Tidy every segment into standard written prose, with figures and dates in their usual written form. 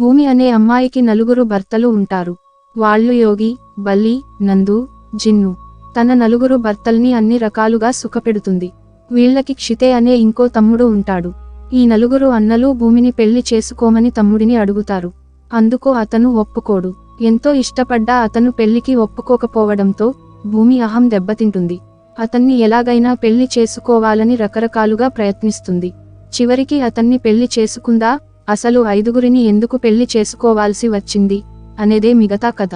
భూమి అనే అమ్మాయికి నలుగురు భర్తలు ఉంటారు. వాళ్ళు యోగి, బల్లి, నందు, జిన్ను. తన నలుగురు భర్తల్ని అన్ని రకాలుగా సుఖపెడుతుంది. వీళ్ళకి క్షితే అనే ఇంకో తమ్ముడు ఉంటాడు. ఈ నలుగురు అన్నలు భూమిని పెళ్లి చేసుకోమని తమ్ముడిని అడుగుతారు. అందుకు అతను ఒప్పుకోడు. ఎంతో ఇష్టపడ్డా అతను పెళ్లికి ఒప్పుకోకపోవడంతో భూమి అహం దెబ్బతింటుంది. అతన్ని ఎలాగైనా పెళ్లి చేసుకోవాలని రకరకాలుగా ప్రయత్నిస్తుంది. చివరికి అతన్ని పెళ్లి చేసుకుందా, అసలు 5గురిని ఎందుకు పెళ్లి చేసుకోవాల్సి వచ్చింది అనేదే మిగతా కథ.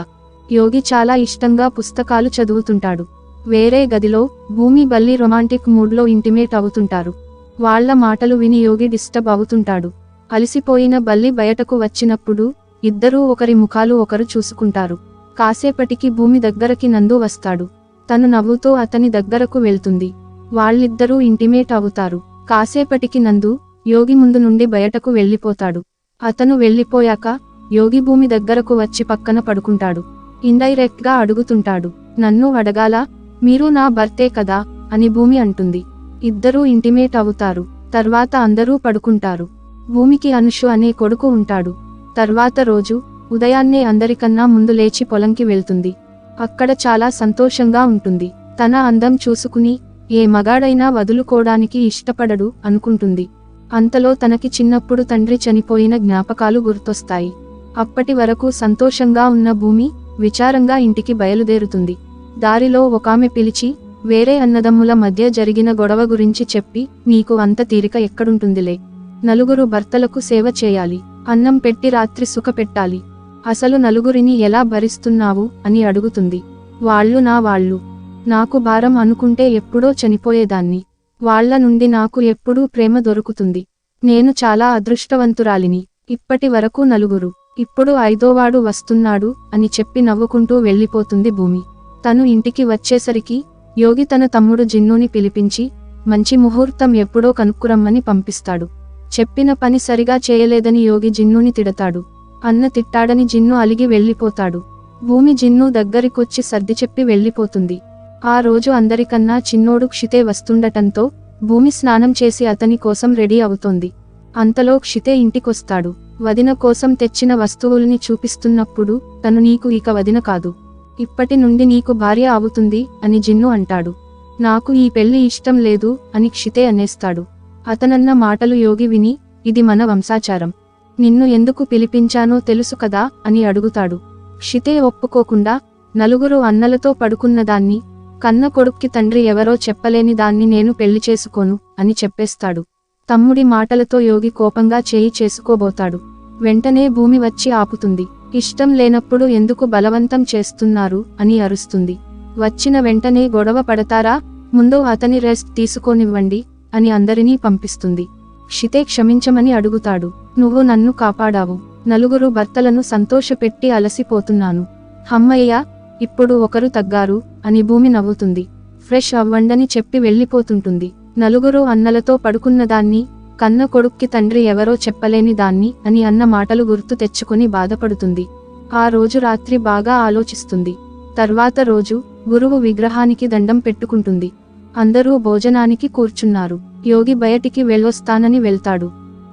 యోగి చాలా ఇష్టంగా పుస్తకాలు చదువుతుంటాడు. వేరే గదిలో భూమి, బల్లి రొమాంటిక్ మూడ్లో ఇంటిమేట్ అవుతుంటారు. వాళ్ల మాటలు విని యోగి డిస్టర్బ్ అవుతుంటాడు. అలసిపోయిన బల్లి బయటకు వచ్చినప్పుడు ఇద్దరూ ఒకరి ముఖాలు ఒకరు చూసుకుంటారు. కాసేపటికి భూమి దగ్గరకి నందు వస్తాడు. తను నవ్వుతో అతని దగ్గరకు వెళ్తుంది. వాళ్ళిద్దరూ ఇంటిమేట్ అవుతారు. కాసేపటికి నందు యోగి ముందు నుండి బయటకు వెళ్ళిపోతాడు. అతను వెళ్ళిపోయాక యోగి భూమి దగ్గరకు వచ్చి పక్కన పడుకుంటాడు. ఇండైరెక్ట్ గా అడుగుతుంటాడు, నన్ను అడగాలా, మీరు నా భర్తే కదా అని భూమి అంటుంది. ఇద్దరూ ఇంటిమేట్ అవుతారు. తర్వాత అందరూ పడుకుంటారు. భూమికి అనుషు అనే కొడుకు ఉంటాడు. తర్వాత రోజు ఉదయాన్నే అందరికన్నా ముందు లేచి పొలంకి వెళ్తుంది. అక్కడ చాలా సంతోషంగా ఉంటుంది. తన అందం చూసుకుని ఏ మగాడైనా వదులుకోవడానికి ఇష్టపడడు అనుకుంటుంది. అంతలో తనకి చిన్నప్పుడు తండ్రి చనిపోయిన జ్ఞాపకాలు గుర్తొస్తాయి. అప్పటి వరకు సంతోషంగా ఉన్న భూమి విచారంగా ఇంటికి బయలుదేరుతుంది. దారిలో ఒకామె పిలిచి వేరే అన్నదమ్ముల మధ్య జరిగిన గొడవ గురించి చెప్పి, నీకు అంత తీరిక ఎక్కడుంటుందిలే, నలుగురు భర్తలకు సేవ చేయాలి, అన్నం పెట్టి రాత్రి సుఖ పెట్టాలి, అసలు నలుగురిని ఎలా భరిస్తున్నావు అని అడుగుతుంది. వాళ్ళు నాకు భారం అనుకుంటే ఎప్పుడో చనిపోయేదాన్ని. వాళ్ల నుండి నాకు ఎప్పుడూ ప్రేమ దొరుకుతుంది. నేను చాలా అదృష్టవంతురాలిని. ఇప్పటి వరకు నలుగురు, ఇప్పుడు 5వాడు వస్తున్నాడు అని చెప్పి నవ్వుకుంటూ వెళ్ళిపోతుంది భూమి. తను ఇంటికి వచ్చేసరికి యోగి తన తమ్ముడు జిన్నుని పిలిపించి మంచి ముహూర్తం ఎప్పుడో కనుక్కురమ్మని పంపిస్తాడు. చెప్పిన పని సరిగా చేయలేదని యోగి జిన్నుని తిడతాడు. అన్న తిట్టాడని జిన్ను అలిగి వెళ్ళిపోతాడు. భూమి జిన్ను దగ్గరికొచ్చి సర్ది చెప్పి వెళ్ళిపోతుంది. ఆ రోజు అందరికన్నా చిన్నోడు క్షితే వస్తుండటంతో భూమి స్నానం చేసి అతని కోసం రెడీ అవుతోంది. అంతలో క్షితే ఇంటికొస్తాడు. వదిన కోసం తెచ్చిన వస్తువుల్ని చూపిస్తున్నప్పుడు తను నీకు ఇక వదిన కాదు, ఇప్పటి నుండి నీకు భార్య అవుతుంది అని జిన్ను అంటాడు. నాకు ఈ పెళ్లి ఇష్టం లేదు అని క్షితే అనేస్తాడు. అతనన్న మాటలు యోగి విని, ఇది మన వంశాచారం, నిన్ను ఎందుకు పిలిపించానో తెలుసు కదా అని అడుగుతాడు. క్షితే ఒప్పుకోకుండా, నలుగురు అన్నలతో పడుకున్నదాన్ని, కన్న కొడుక్కి తండ్రి ఎవరో చెప్పలేని దాన్ని నేను పెళ్లి చేసుకోను అని చెప్పేస్తాడు. తమ్ముడి మాటలతో యోగి కోపంగా చేయి చేసుకోబోతాడు. వెంటనే భూమి వచ్చి ఆపుతుంది. ఇష్టం లేనప్పుడు ఎందుకు బలవంతం చేస్తున్నారు అని అరుస్తుంది. వచ్చిన వెంటనే గొడవ పడతారా, ముందు అతని రెస్ట్ తీసుకోనివ్వండి అని అందరినీ పంపిస్తుంది. క్షితే క్షమించమని అడుగుతాడు. నువ్వు నన్ను కాపాడావు, నలుగురు భర్తలను సంతోషపెట్టి అలసిపోతున్నాను. హమ్మయ్య, ఇప్పుడు ఒకరు తగ్గారు అని భూమి నవ్వుతుంది. ఫ్రెష్ అవ్వండని చెప్పి వెళ్ళిపోతుంటుంది. నలుగురు అన్నలతో పడుకున్నదాన్ని, కన్న కొడుక్కి తండ్రి ఎవరో చెప్పలేని దాన్ని అని అన్న మాటలు గుర్తు తెచ్చుకొని బాధపడుతుంది. ఆ రోజు రాత్రి బాగా ఆలోచిస్తుంది. తర్వాత రోజు గురువు విగ్రహానికి దండం పెట్టుకుంటుంది. అందరూ భోజనానికి కూర్చున్నారు. యోగి బయటికి వెళ్ళొస్తానని వెళ్తాడు.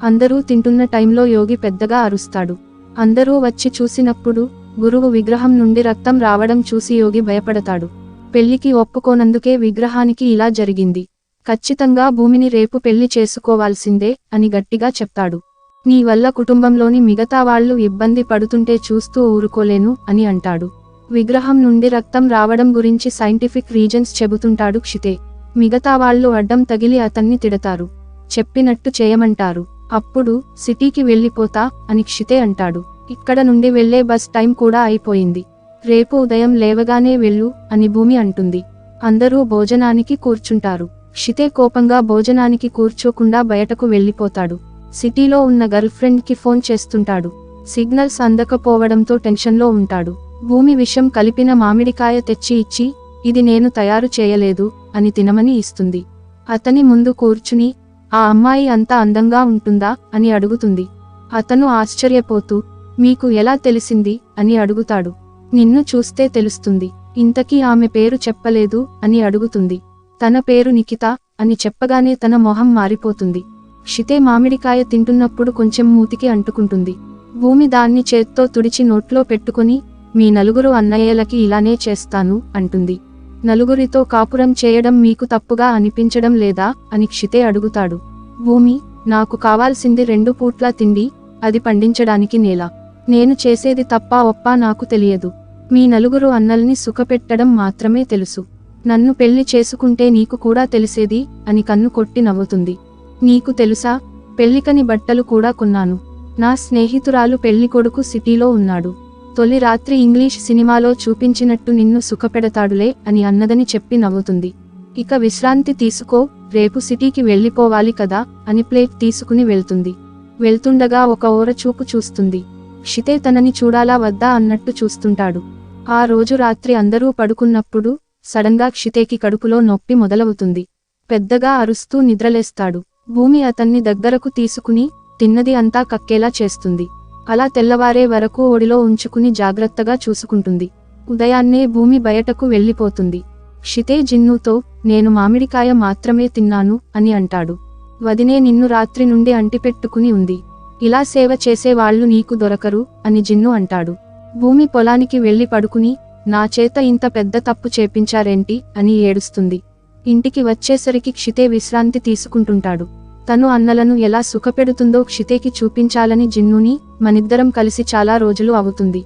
అందరూ తింటున్న టైంలో యోగి పెద్దగా అరుస్తాడు. అందరూ వచ్చి చూసినప్పుడు గురువు విగ్రహం నుండి రక్తం రావడం చూసి యోగి భయపడతాడు. పెళ్లికి ఒప్పుకోనందుకే విగ్రహానికి ఇలా జరిగింది. ఖచ్చితంగా భూమిని రేపు పెళ్లి చేసుకోవాల్సిందే అని గట్టిగా చెప్తాడు. నీ వల్ల కుటుంబంలోని మిగతా వాళ్ళు ఇబ్బంది పడుతుంటే చూస్తూ ఊరుకోలేను అని అంటాడు. విగ్రహం నుండి రక్తం రావడం గురించి సైంటిఫిక్ రీజన్స్ చెబుతుంటాడు క్షితే. మిగతా వాళ్ళు అడ్డం తగిలి అతన్ని తిడతారు. చెప్పినట్టు చేయమంటారు. అప్పుడు సిటీకి వెళ్ళిపోతా అని క్షితే అంటాడు. ఇక్కడ నుండి వెళ్లే బస్ టైం కూడా అయిపోయింది. రేపు ఉదయం లేవగానే వెళ్ళు అని భూమి అంటుంది. అందరూ భోజనానికి కూర్చుంటారు. క్షితే కోపంగా భోజనానికి కూర్చోకుండా బయటకు వెళ్ళిపోతాడు. సిటీలో ఉన్న గర్ల్ ఫ్రెండ్ కి ఫోన్ చేస్తుంటాడు. సిగ్నల్స్ అందకపోవడంతో టెన్షన్లో ఉంటాడు. భూమి విషం కలిపిన మామిడికాయ తెచ్చి ఇచ్చి, ఇది నేను తయారు చేయలేదు అని తినమని ఇస్తుంది. అతని ముందు కూర్చుని, ఆ అమ్మాయి అంత అందంగా ఉంటుందా అని అడుగుతుంది. అతను ఆశ్చర్యపోతూ, మీకు ఎలా తెలిసింది అని అడుగుతాడు. నిన్ను చూస్తే తెలుస్తుంది. ఇంతకీ ఆమె పేరు చెప్పలేదు అని అడుగుతుంది. తన పేరు నిఖిత అని చెప్పగానే తన మొహం మారిపోతుంది. క్షితే మామిడికాయ తింటున్నప్పుడు కొంచెం మూతికి అంటుకుంటుంది. భూమి దాన్ని చేత్తో తుడిచి నోట్లో పెట్టుకుని, మీ నలుగురు అన్నయ్యలకి ఇలానే చేస్తాను అంటుంది. నలుగురితో కాపురం చేయడం మీకు తప్పుగా అనిపించడం లేదా అని క్షితే అడుగుతాడు. భూమి, నాకు కావాల్సింది 2 పూట్ల తిండి, అది పండించడానికి నేల. నేను చేసేది తప్పా ఒప్పా నాకు తెలియదు. మీ నలుగురు అన్నల్ని సుఖపెట్టడం మాత్రమే తెలుసు. నన్ను పెళ్లి చేసుకుంటే నీకు కూడా తెలిసేది అని కన్ను కొట్టి నవ్వుతుంది. నీకు తెలుసా, పెళ్లికని బట్టలు కూడా కొన్నాను. నా స్నేహితురాలు పెళ్లికొడుకు సిటీలో ఉన్నాడు. తొలి రాత్రి ఇంగ్లీష్ సినిమాలో చూపించినట్టు నిన్ను సుఖపెడతాడులే అని అన్నదని చెప్పి నవ్వుతుంది. ఇక విశ్రాంతి తీసుకో, రేపు సిటీకి వెళ్ళిపోవాలి కదా అని ప్లేట్ తీసుకుని వెళ్తుంది. వెళ్తుండగా ఒక ఓర చూపు చూస్తుంది. క్షితే తనని చూడాలా వద్దా అన్నట్టు చూస్తుంటాడు. ఆ రోజు రాత్రి అందరూ పడుకున్నప్పుడు సడన్గా క్షితేకి కడుపులో నొప్పి మొదలవుతుంది. పెద్దగా అరుస్తూ నిద్రలేస్తాడు. భూమి అతన్ని దగ్గరకు తీసుకుని తిన్నది అంతా కక్కేలా చేస్తుంది. అలా తెల్లవారే వరకు ఒడిలో ఉంచుకుని జాగ్రత్తగా చూసుకుంటుంది. ఉదయాన్నే భూమి బయటకు వెళ్ళిపోతుంది. క్షితే జిన్నుతో, నేను మామిడికాయ మాత్రమే తిన్నాను అని అంటాడు. వదినే నిన్ను రాత్రి నుండి అంటిపెట్టుకుని ఉంది. ఇలా సేవ చేసే వాళ్ళు నీకు దొరకరు అని జిన్ను అంటాడు. భూమి పొలానికి వెళ్లి పడుకుని, నా చేత ఇంత పెద్ద తప్పు చేపించారేంటి అని ఏడుస్తుంది. ఇంటికి వచ్చేసరికి క్షితే విశ్రాంతి తీసుకుంటుంటాడు. తను అన్నలను ఎలా సుఖపెడుతుందో క్షితేకి చూపించాలని జిన్నుని, మనిద్దరం కలిసి చాలా రోజులు అవుతుంది.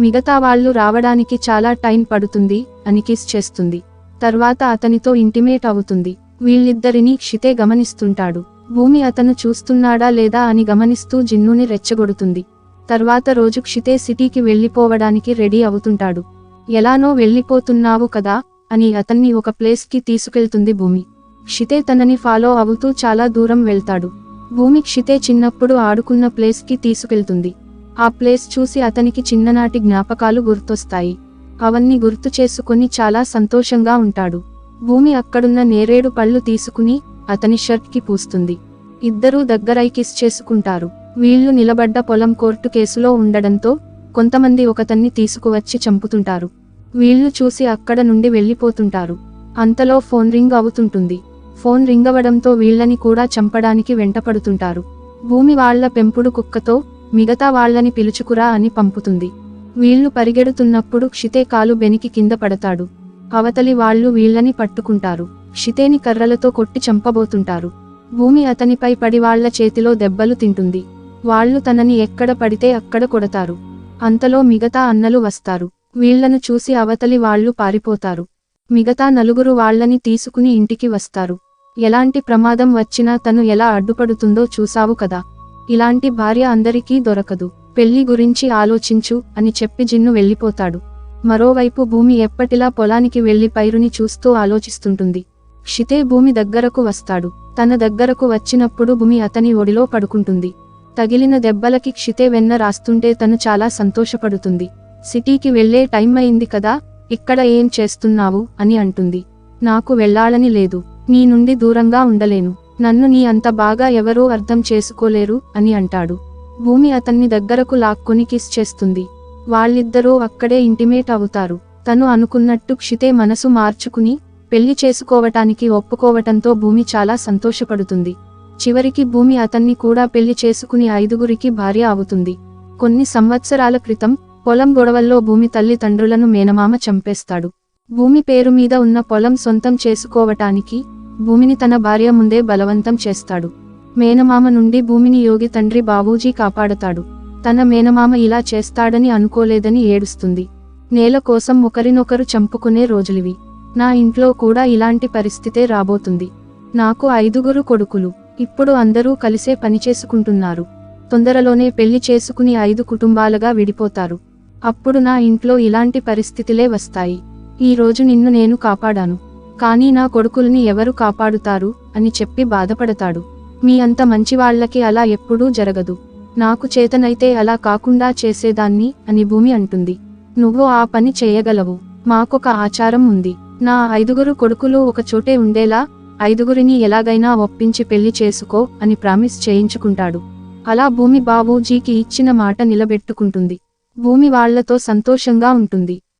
మిగతా వాళ్ళు రావడానికి చాలా టైం పడుతుంది అని కిస్ చేస్తుంది. తర్వాత అతనితో ఇంటిమేట్ అవుతుంది. వీళ్ళిద్దరినీ క్షితే గమనిస్తుంటాడు. భూమి అతను చూస్తున్నాడా లేదా అని గమనిస్తూ జిన్నుని రెచ్చగొడుతుంది. తర్వాత రోజు క్షితే సిటీకి వెళ్ళిపోవడానికి రెడీ అవుతుంటాడు. ఎలానో వెళ్ళిపోతున్నావు కదా అని అతన్ని ఒక ప్లేస్కి తీసుకెళ్తుంది భూమి. క్షితే తనని ఫాలో అవుతూ చాలా దూరం వెళ్తాడు. భూమి క్షితే చిన్నప్పుడు ఆడుకున్న ప్లేస్కి తీసుకెళ్తుంది. ఆ ప్లేస్ చూసి అతనికి చిన్ననాటి జ్ఞాపకాలు గుర్తొస్తాయి. అవన్నీ గుర్తు చేసుకుని చాలా సంతోషంగా ఉంటాడు. భూమి అక్కడున్న నేరేడు పళ్ళు తీసుకుని అతని షర్ట్కి పూస్తుంది. ఇద్దరూ దగ్గరై కిస్ చేసుకుంటారు. వీళ్లు నిలబడ్డ పొలం కోర్టు కేసులో ఉండడంతో కొంతమంది ఒకతన్ని తీసుకువచ్చి చంపుతుంటారు. వీళ్లు చూసి అక్కడ నుండి వెళ్ళిపోతుంటారు. అంతలో ఫోన్ రింగ్ అవుతుంటుంది. ఫోన్ రింగవడంతో వీళ్ళని కూడా చంపడానికి వెంటపడుతుంటారు. భూమి వాళ్ల పెంపుడు కుక్కతో, మిగతా వాళ్లని పిలుచుకురా అని పంపుతుంది. వీళ్లు పరిగెడుతున్నప్పుడు క్షితే కాలు బెనికి కింద పడతాడు. అవతలి వాళ్ళు వీళ్ళని పట్టుకుంటారు. క్షితేని కర్రలతో కొట్టి చంపబోతుంటారు. భూమి అతనిపై పడి వాళ్ల చేతిలో దెబ్బలు తింటుంది. వాళ్ళు తనని ఎక్కడ పడితే అక్కడ కొడతారు. అంతలో మిగతా అన్నలు వస్తారు. వీళ్లను చూసి అవతలి వాళ్ళు పారిపోతారు. మిగతా నలుగురు వాళ్ళని తీసుకుని ఇంటికి వస్తారు. ఎలాంటి ప్రమాదం వచ్చినా తను ఎలా అడ్డుపడుతుందో చూసావు కదా. ఇలాంటి భార్య అందరికీ దొరకదు. పెళ్లి గురించి ఆలోచించు అని చెప్పి జిన్ను వెళ్ళిపోతాడు. మరోవైపు భూమి ఎప్పటిలా పొలానికి వెళ్లి పైరుని చూస్తూ ఆలోచిస్తుంటుంది. క్షితే భూమి దగ్గరకు వస్తాడు. తన దగ్గరకు వచ్చినప్పుడు భూమి అతని ఒడిలో పడుకుంటుంది. తగిలిన దెబ్బలకి క్షితే వెన్న రాస్తుంటే తను చాలా సంతోషపడుతుంది. సిటీకి వెళ్లే టైం అయింది కదా, ఇక్కడ ఏం చేస్తున్నావు అని అంటుంది. నాకు వెళ్లాలని లేదు. నీ నుండి దూరంగా ఉండలేను. నన్ను నీ అంత బాగా ఎవరూ అర్థం చేసుకోలేరు అని అంటాడు. భూమి అతన్ని దగ్గరకు లాక్కొని కిస్ చేస్తుంది. వాళ్ళిద్దరూ అక్కడే ఇంటిమేట్ అవుతారు. తను అనుకున్నట్టు క్షితే మనసు మార్చుకుని పెళ్లి చేసుకోవటానికి ఒప్పుకోవటంతో భూమి చాలా సంతోషపడుతుంది. చివరికి భూమి అతన్ని కూడా పెళ్లి చేసుకుని 5గురికి భార్య అవుతుంది. కొన్ని సంవత్సరాల క్రితం పొలం గొడవల్లో భూమి తల్లిదండ్రులను మేనమామ చంపేస్తాడు. భూమి పేరు మీద ఉన్న పొలం సొంతం చేసుకోవటానికి భూమిని తన భార్య ముందే బలవంతం చేస్తాడు. మేనమామ నుండి భూమిని యోగి తండ్రి బాబూజీ కాపాడతాడు. తన మేనమామ ఇలా చేస్తాడని అనుకోలేదని ఏడుస్తుంది. నేల కోసం ఒకరినొకరు చంపుకునే రోజులివి. నా ఇంట్లో కూడా ఇలాంటి పరిస్థితే రాబోతుంది. నాకు 5గురు కొడుకులు. ఇప్పుడు అందరూ కలిసే పనిచేసుకుంటున్నారు. తొందరలోనే పెళ్లి చేసుకుని 5 కుటుంబాలుగా విడిపోతారు. అప్పుడు నా ఇంట్లో ఇలాంటి పరిస్థితులే వస్తాయి. ఈ రోజు నిన్ను నేను కాపాడాను, కానీ నా కొడుకుల్ని ఎవరు కాపాడుతారు అని చెప్పి బాధపడతాడు. మీ అంత మంచివాళ్లకి అలా ఎప్పుడూ జరగదు. నాకు చేతనైతే అలా కాకుండా చేసేదాన్ని అని భూమి అంటుంది. నువ్వు ఆ పని చేయగలవు. మాకొక ఆచారం ఉంది. నా 5గురు కొడుకులు ఒక చోటే ఉండేలా 5గురిని ఎలాగైనా ఒప్పించి పెళ్లి చేసుకో అని ప్రామిస్ చేయించుకుంటాడు. అలా భూమి బాబూజీకి ఇచ్చిన మాట నిలబెట్టుకుంటుంది. భూమి వాళ్లతో సంతోషంగా ఉంటుంది.